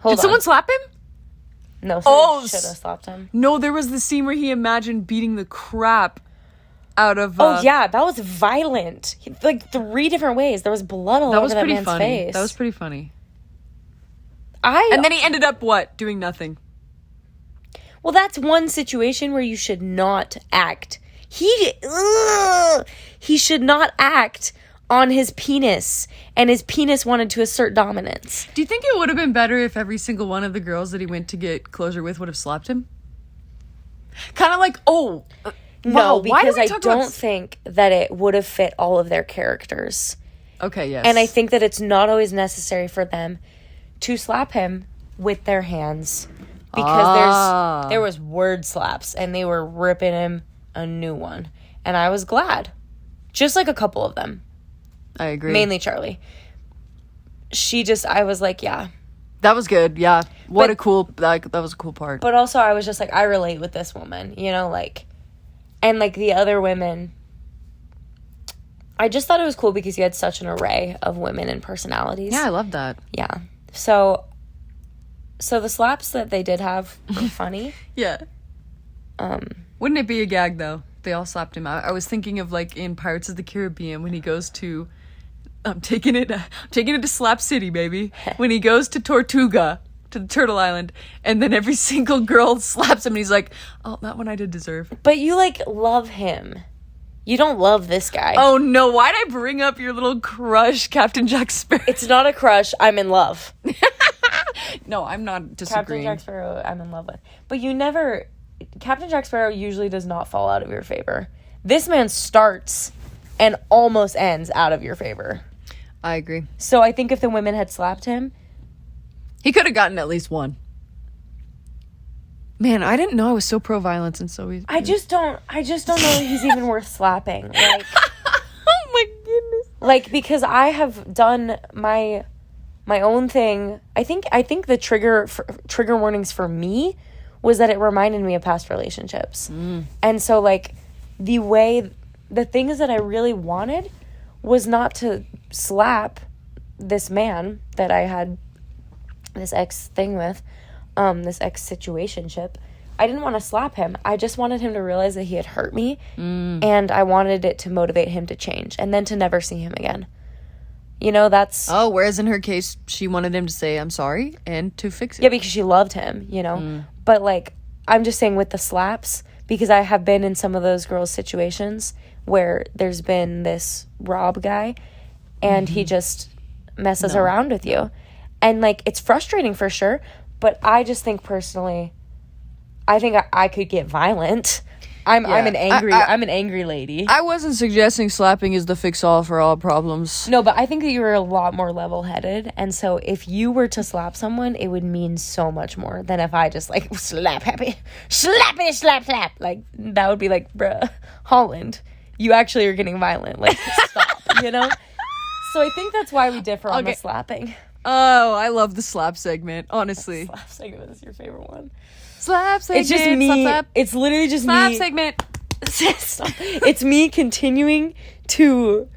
Did someone slap him? No, Oh, should have slapped him. No, there was the scene where he imagined beating the crap out of. Oh yeah, that was violent. Like 3 different ways. There was blood all over that man's face. That was pretty funny. And And then he ended up what? Doing nothing. well, that's one situation where you should not act. He should not act on his penis, and his penis wanted to assert dominance. Do you think it would have been better if every single one of the girls that he went to get closure with would have slapped him? Kind of like, No, why because do we I talk don't about... think that it would have fit all of their characters. Okay, yes. And I think that it's not always necessary for them to slap him with their hands, because there was word slaps and they were ripping him a new one. And I was glad. Just like a couple of them. I agree. Mainly Charlie. I was like, yeah. That was good, yeah. That was a cool part. But also I was just like, I relate with this woman, you know, like, and like the other women, I just thought it was cool because you had such an array of women and personalities. Yeah, I love that. Yeah. So the slaps that they did have were funny. Yeah. Wouldn't it be a gag, though? They all slapped him. I was thinking of, like, in Pirates of the Caribbean when he goes to... I'm taking it to Slap City, baby. When he goes to Tortuga, to the Turtle Island, and then every single girl slaps him, and he's like, oh, that one I did deserve. But you, like, love him. You don't love this guy. Oh, no. Why'd I bring up your little crush, Captain Jack Sparrow? It's not a crush. I'm in love. No, I'm not disagreeing. Captain Jack Sparrow, I'm in love with. But you never... Captain Jack Sparrow usually does not fall out of your favor. This man starts and almost ends out of your favor. I agree. So I think if the women had slapped him... He could have gotten at least one. Man, I didn't know I was so pro-violence and so... I just don't know if he's even worth slapping. Like... Oh my goodness. Like, because I have done my own thing. I think the trigger warnings for me was that it reminded me of past relationships. And so, like, the things that I really wanted was not to slap this man that I had this ex thing with, this ex situationship. I didn't want to slap him. I just wanted him to realize that he had hurt me, and I wanted it to motivate him to change, and then to never see him again. You know, that's... Oh, whereas in her case, she wanted him to say, I'm sorry, and to fix it. Yeah, because she loved him, you know? But, like, I'm just saying with the slaps, because I have been in some of those girls' situations where there's been this Rob guy, and he just messes around with you. And, like, it's frustrating for sure, but I just think personally... I think I could get violent. I'm an angry lady. I wasn't suggesting slapping is the fix-all for all problems. No, but I think that you were a lot more level-headed, and so if you were to slap someone, it would mean so much more than if I just like slap happy, slap. Like that would be like, bruh, Holland, you actually are getting violent. Like stop, you know. So I think that's why we differ on the slapping. Oh, I love the slap segment. Honestly, slap segment is your favorite one. Slap segment. It's just me. Slap. It's literally just Slap me. segment. It's me continuing to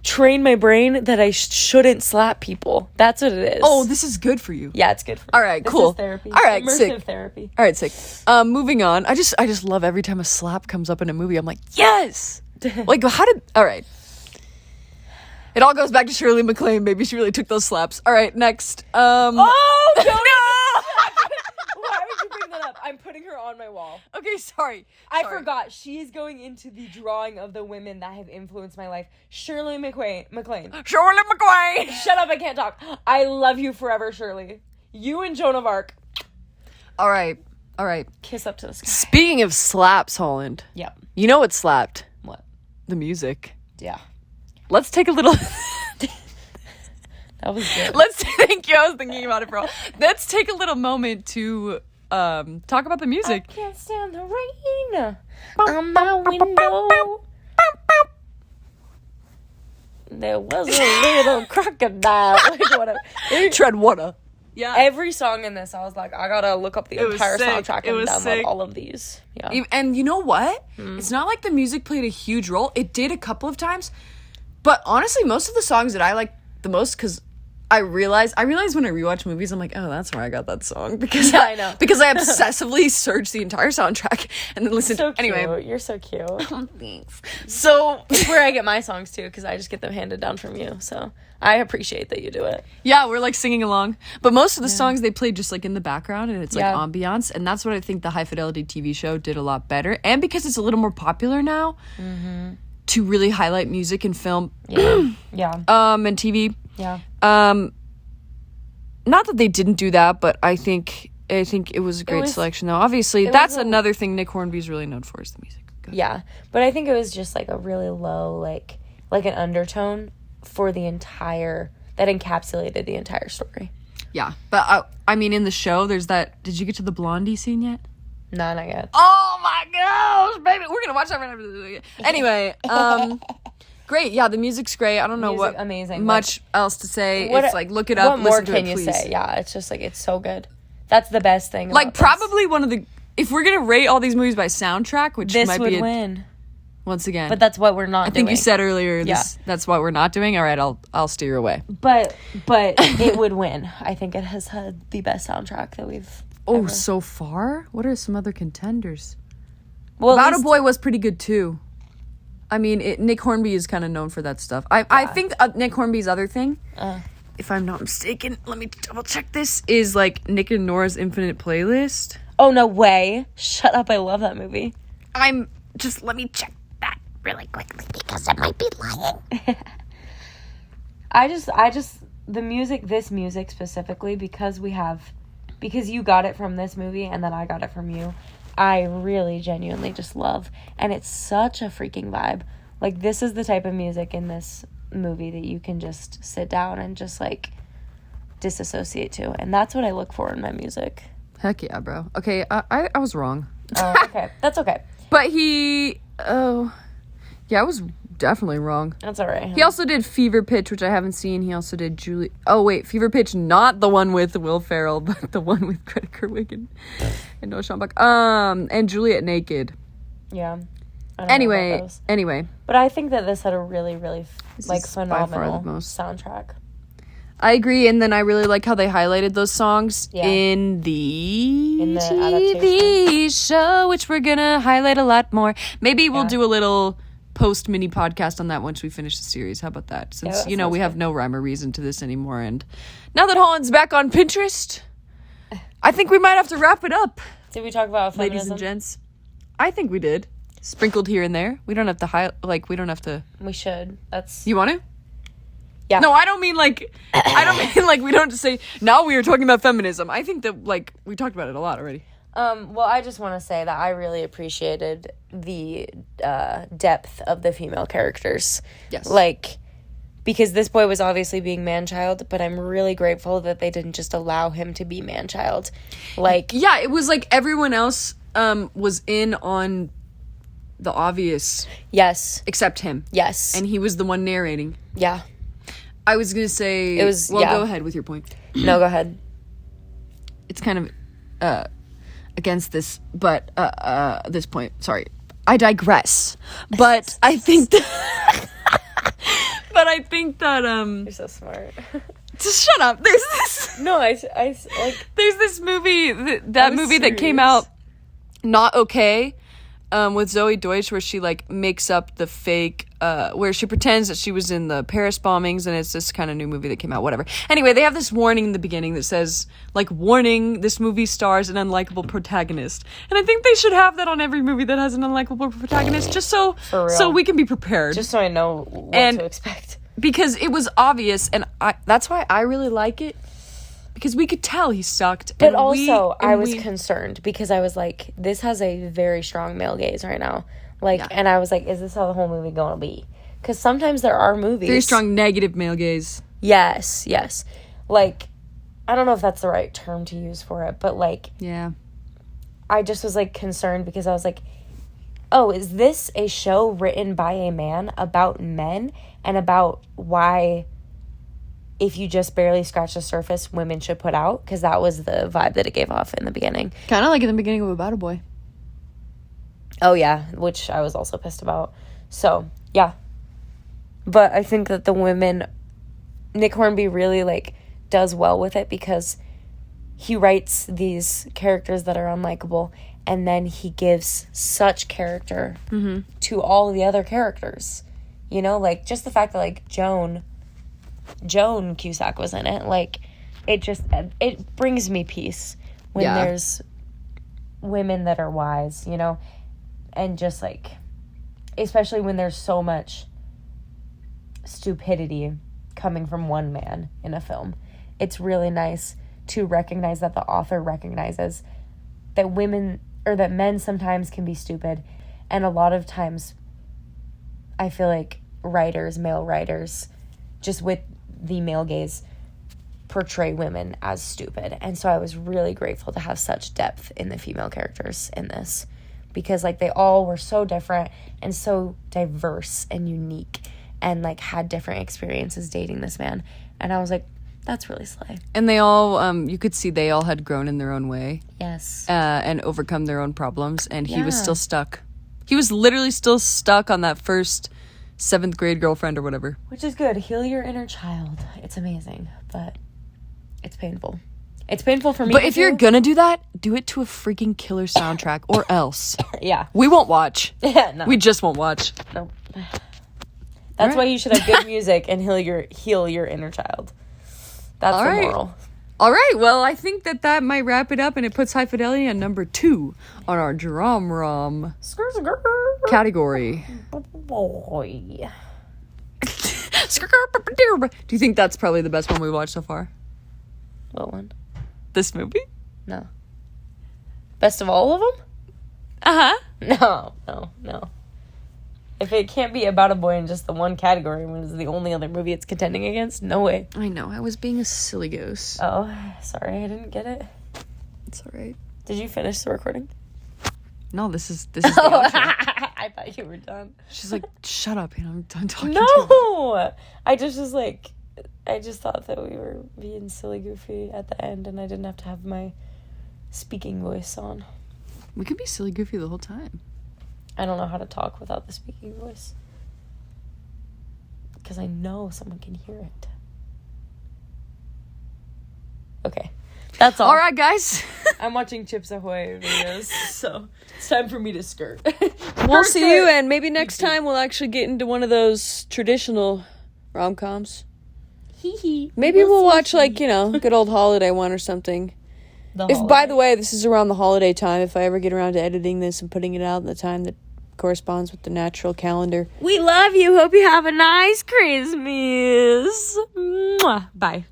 train my brain that I shouldn't slap people. That's what it is. Oh, this is good for you. Yeah, it's good for me. All right, This cool. is therapy. All right, Immersive sick. therapy. All right, sick. Moving on. I just love every time a slap comes up in a movie. I'm like, yes. Like, how did? All right. It all goes back to Shirley MacLaine. Maybe she really took those slaps. All right, next. Oh, no. No! Why would you bring that up? I'm putting her on my wall. Okay, sorry. I forgot. She is going into the drawing of the women that have influenced my life. Shirley MacLaine. Shirley MacLaine. Shut up, I can't talk. I love you forever, Shirley. You and Joan of Arc. All right. Kiss up to the sky. Speaking of slaps, Holland. Yeah. You know what slapped? What? The music. Yeah. Let's take a little... That was good. Thank you. I was thinking about it, bro. Let's take a little moment to talk about the music. I can't stand the rain on my window. There was a little crocodile. Like, whatever. Tread water. Yeah. Every song in this, I was like, I gotta look up the entire soundtrack and download all of these. Yeah. And you know what? It's not like the music played a huge role. It did a couple of times. But honestly, most of the songs that I like the most, because I realized when I rewatch movies, I'm like, oh, that's where I got that song. Because I know. Because I obsessively searched the entire soundtrack and then listened. So cute. Anyway. You're so cute. Oh, thanks. So It's where I get my songs too, because I just get them handed down from you. So I appreciate that you do it. yeah, we're like singing along. But most of the songs they played just like in the background, and it's like Yeah. ambiance. And that's what I think the High Fidelity TV show did a lot better. And because it's a little more popular now to really highlight music in film Yeah. Yeah. and TV. Yeah. Not that they didn't do that, but I think it was a great selection though. Obviously, that's another thing Nick Hornby's really known for is the music. Go ahead. Yeah. But I think it was just like a really low, like an undertone for the entire, that encapsulated the entire story. Yeah. But I mean, in the show, there's that. Did you get to the Blondie scene yet? No, not yet. Oh my gosh, baby. We're going to watch that right after this. Anyway, great. Yeah, the music's great. I don't know Music, what amazing. much else to say. It's like, look it up. What more listen to can it, you please. say? Yeah, it's just like, it's so good. That's the best thing. Like, about probably one of the. If we're going to rate all these movies by soundtrack, which this might would be win. Once again. But that's what we're not doing. I think you said earlier Yeah. that's what we're not doing. All right, I'll steer away. But it would win. I think it has had the best soundtrack that we've ever. So far? What are some other contenders? Well, About a Boy was pretty good too. I mean, Nick Hornby is kind of known for that stuff. I think Nick Hornby's other thing, if I'm not mistaken, let me double check this, is like Nick and Nora's Infinite Playlist. Oh, no way. Shut up. I love that movie. Let me check that really quickly because I might be lying. I just this music specifically, because you got it from this movie and then I got it from you, I really genuinely just love, and it's such a freaking vibe. Like, this is the type of music in this movie that you can just sit down and just like disassociate to, and that's what I look for in my music. Heck yeah, bro. Okay, I was wrong. Oh, okay. That's okay. But I was definitely wrong. That's all right. He also did Fever Pitch, which I haven't seen. He also did Julie. Oh wait, Fever Pitch, not the one with Will Ferrell, but the one with Greta Gerwig and Noah Schaumbach. And Juliet Naked. Yeah. I don't know about those. Anyway. But I think that this had a really, really This like is by far phenomenal the most. soundtrack. I agree, and then I really like how they highlighted those songs Yeah. in the TV TV show, which we're gonna highlight a lot more. Maybe we'll Yeah. do a little post mini podcast on that once we finish the series. How about that? Since that we sounds have no rhyme or reason to this anymore, and now that Holland's back on Pinterest, I think we might have to wrap it up, Did we talk about feminism? ladies and gents. I think we did. Sprinkled here and there. We don't have to we don't have to. We should. That's You want to? yeah. No, I don't mean like we don't say now we are talking about feminism. I think that we talked about it a lot already. Well, I just want to say that I really appreciated the depth of the female characters. Yes. Like, because this boy was obviously being man-child, but I'm really grateful that they didn't just allow him to be man-child. Like, yeah, it was like everyone else was in on the obvious, yes, except him. yes, And he was the one narrating. yeah. I was going to say... It was- Well, yeah. go ahead with your point. No, go ahead. It's kind of against this, but this point. Sorry. I digress. But I think that... but I think that... You're so smart. Just shut up. There's this... No, I like... There's this movie, that was movie that came serious. out, Not Okay, with Zoe Deutsch, where she like makes up the fake, where she pretends that she was in the Paris bombings, and it's this kind of new movie that came out, whatever. Anyway, they have this warning in the beginning that says, like, warning, this movie stars an unlikable protagonist. And I think they should have that on every movie that has an unlikable protagonist, just so For real. so we can be prepared. Just so I know what And- to expect. Because it was obvious, and that's why I really like it, because we could tell he sucked. But and also, I was we- concerned because I was like, this has a very strong male gaze right now. Like, Yeah. and I was like, is this how the whole movie going to be? Because sometimes there are movies. very strong negative male gaze. Yes, yes. Like, I don't know if that's the right term to use for it, but like, Yeah. I just was like concerned because I was like, oh, is this a show written by a man about men and about why, if you just barely scratch the surface, women should put out? Because that was the vibe that it gave off in the beginning. Kind of like in the beginning of About a Boy. Oh, yeah, which I was also pissed about. So, yeah. But I think that the women, Nick Hornby really, like, does well with it because he writes these characters that are unlikable, and then he gives such character to all the other characters. You know, like, just the fact that, like, Joan Cusack was in it, like, it brings me peace when Yeah. there's women that are wise, you know? And just, like, especially when there's so much stupidity coming from one man in a film. It's really nice to recognize that the author recognizes that women, or that men sometimes can be stupid. And a lot of times, I feel like male writers, just with the male gaze, portray women as stupid. And so I was really grateful to have such depth in the female characters in this. Because, like, they all were so different and so diverse and unique and, like, had different experiences dating this man. And I was like, that's really slay. And they all, you could see they all had grown in their own way. Yes. And overcome their own problems. And he was Yeah. still stuck. He was literally still stuck on that first 7th grade girlfriend or whatever. Which is good. Heal your inner child. It's amazing. But it's painful. It's painful for me. But to if you're do. gonna do that, do it to a freaking killer soundtrack or else. Yeah. We won't watch. Yeah, no. We just won't watch. No. That's Alright. why you should have good music and heal your inner child. That's the Alright. moral. All right, well, I think that might wrap it up, and it puts High Fidelity on number 2 on our Drum Rom category. Boy. Do you think that's probably the best one we watched so far? What one? This movie? No. Best of all of them? Uh-huh. No. If it can't be about a boy in just the one category when it's the only other movie it's contending against, no way. I know, I was being a silly goose. Oh, sorry, I didn't get it. It's all right. Did you finish the recording? No, this is the outro. I thought you were done. She's like, shut up, and I'm done talking to you. No! I just thought that we were being silly goofy at the end and I didn't have to have my speaking voice on. We could be silly goofy the whole time. I don't know how to talk without the speaking voice. Because I know someone can hear it. Okay. That's all. All right, guys. I'm watching Chips Ahoy videos, so it's time for me to skirt. We'll see you, and maybe next time we'll actually get into one of those traditional rom-coms. Maybe we'll watch, like, good old holiday one or something. By the way, this is around the holiday time. If I ever get around to editing this and putting it out in the time that corresponds with the natural calendar. We love you. Hope you have a nice Christmas. Mwah. Bye.